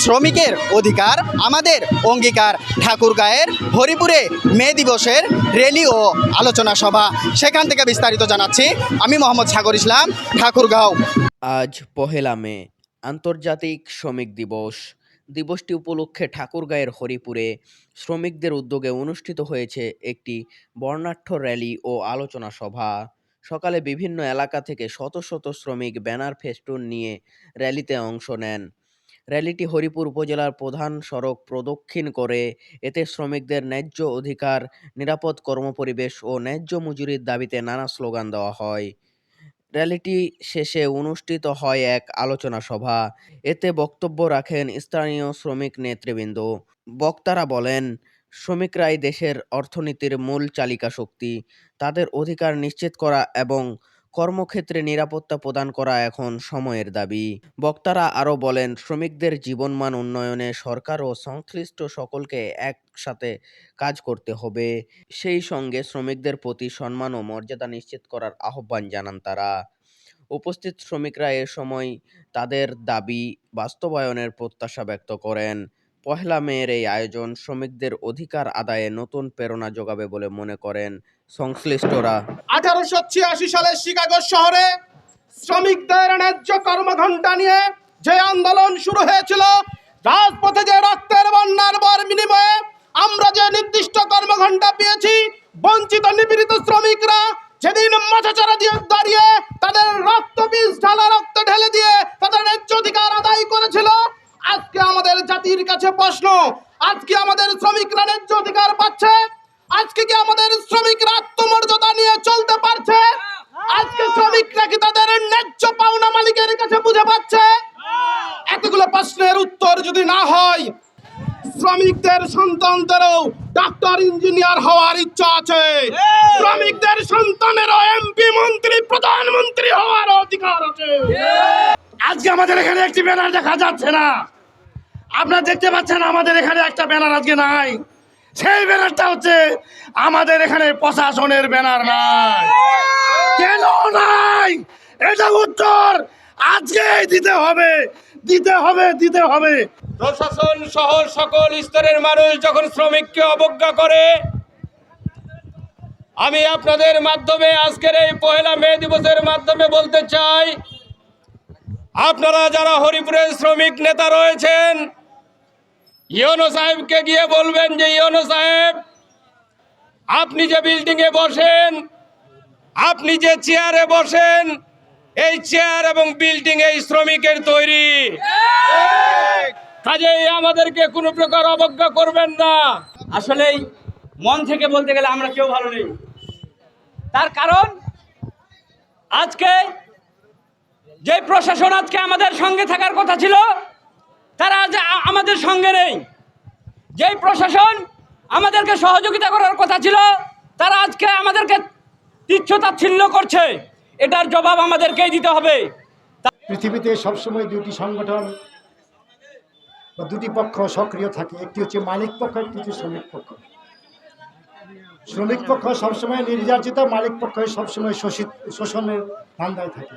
শ্রমিকের অধিকার আমাদের অঙ্গীকার ঠাকুরগাঁয়ের হরিপুরে মে দিবসের র্যালি ও আলোচনা সভা, সেখান থেকে বিস্তারিত জানাচ্ছি আমি মোহাম্মদ সাগর ইসলাম, ঠাকুরগাঁও। আজ ১লা মে আন্তর্জাতিক শ্রমিক দিবস। দিবসটি উপলক্ষে ঠাকুরগাঁয়ের হরিপুরে শ্রমিকদের উদ্যোগে অনুষ্ঠিত হয়েছে একটি বর্ণাঢ্য র্যালি ও আলোচনা সভা। সকালে বিভিন্ন এলাকা থেকে শত শত শ্রমিক ব্যানার ফেস্টুন নিয়ে র্যালিতে অংশ নেন। র্যালিটি হরিপুর উপজেলার প্রধান সড়ক প্রদক্ষিণ করে। এতে শ্রমিকদের ন্যায্য অধিকার, নিরাপদ কর্মপরিবেশ ও ন্যায্য মজুরির দাবিতে নানা স্লোগান দেওয়া হয়। র্যালিটি শেষে অনুষ্ঠিত হয় এক আলোচনা সভা। এতে বক্তব্য রাখেন স্থানীয় শ্রমিক নেতৃবৃন্দ। বক্তারা বলেন, শ্রমিকরাই দেশের অর্থনীতির মূল চালিকা শক্তি। তাদের অধিকার নিশ্চিত করা এবং কর্মক্ষেত্রে নিরাপত্তা প্রদান করা এখন সময়ের দাবি। বক্তারা আরও বলেন, শ্রমিকদের জীবনমান উন্নয়নে সরকার ও সংশ্লিষ্ট সকলকে একসাথে কাজ করতে হবে। সেই সঙ্গে শ্রমিকদের প্রতি সম্মান ও মর্যাদা নিশ্চিত করার আহ্বান জানান তারা। উপস্থিত শ্রমিকরা এ সময় তাদের দাবি বাস্তবায়নের প্রত্যাশা ব্যক্ত করেন। ১লা মের এই আয়োজন শ্রমিকদের অধিকার আদায়ে নতুন প্রেরণা যোগাবে বলে মনে করেন সংশ্লিষ্টরা। 1886 সালে শিকাগো শহরে শ্রমিকদের ন্যায্য কর্মঘণ্টা নিয়ে যে আন্দোলন শুরু হয়েছিল, রাজপথে যে রক্তের বন্যার বিনিময়ে আমরা যে নির্দিষ্ট কর্মঘণ্টা পেয়েছি, বঞ্চিত নিপীড়িত শ্রমিকরা যেদিন মাথাচাড়া দিয়ে দাঁড়িয়ে তাদের রক্ত বীজ ঢালা রক্ত ঢেলে দিয়ে তাদের ন্যায্য অধিকার আদায় করেছিল, আজকে আমাদের জাতির কাছে প্রশ্ন, আজকে আমাদের শ্রমিকরা ন্যায্য অধিকার পাচ্ছে? আজকে কি আমাদের শ্রমিকরা আত্মমর্যাদা নিয়ে চলতে পারছে? আজকে শ্রমিকরা কি তাদের ন্যায্য পাওনা মালিকের কাছে বুঝে পাচ্ছে? এতগুলো প্রশ্নের উত্তর যদি না হয়, শ্রমিকদের সন্তানদেরও ডাক্তার ইঞ্জিনিয়ার হওয়ার ইচ্ছা আছে, শ্রমিকদের সন্তানেরও এমপি মন্ত্রী প্রধানমন্ত্রী হওয়ার অধিকার আছে। আজকে আমাদের এখানে একটি ব্যানার দেখা যাচ্ছে না, আপনারা দেখতে পাচ্ছেন আমাদের এখানে একটা ব্যানার আজকে নাই। সেই ব্যানারটা হচ্ছে আমাদের এখানে প্রশাসনের ব্যানার নাই। কেন নাই? এটা উত্তর আজকে দিতে হবে, দিতে হবে, দিতে হবে। প্রশাসন সহ সকল স্তরের মানুষ যখন শ্রমিককে অবজ্ঞা করে, আমি আপনাদের মাধ্যমে আজকের এই ১লা মে দিবসের মাধ্যমে বলতে চাই, আপনারা যারা হরিপুরের শ্রমিক নেতা রয়েছেন, ইওনো সাহেবকে গিয়ে বলবেন যে ইওনো সাহেব, আপনি যে বিল্ডিংয়ে বসেন, আপনি যে চেয়ারে বসেন, এই চেয়ার এবং বিল্ডিং এই শ্রমিকের তৈরি, কাজেই আমাদেরকে কোনো প্রকার অবজ্ঞা করবেন না। আসলেই মন থেকে বলতে গেলে আমরা কেউ ভালো নেই। তার কারণ আজকে যে প্রশাসন আজকে আমাদের সঙ্গে থাকার কথা ছিল, তারা আজ আমাদের সঙ্গে নেই। যেই প্রশাসন আমাদেরকে সহযোগিতা করার কথা ছিল, তারা আজকে আমাদেরকে তুচ্ছ-তাচ্ছিল্য করছে। এটার জবাব আমাদেরকেই দিতে হবে। পৃথিবীতে সবসময় দুটি সংগঠন বা দুটি পক্ষ সক্রিয় থাকে, একটি হচ্ছে মালিক পক্ষ, একটি হচ্ছে শ্রমিক পক্ষ। শ্রমিক পক্ষ সবসময় নির্যাতিত, মালিক পক্ষ সবসময় শোষণের ধান্দায় থাকে।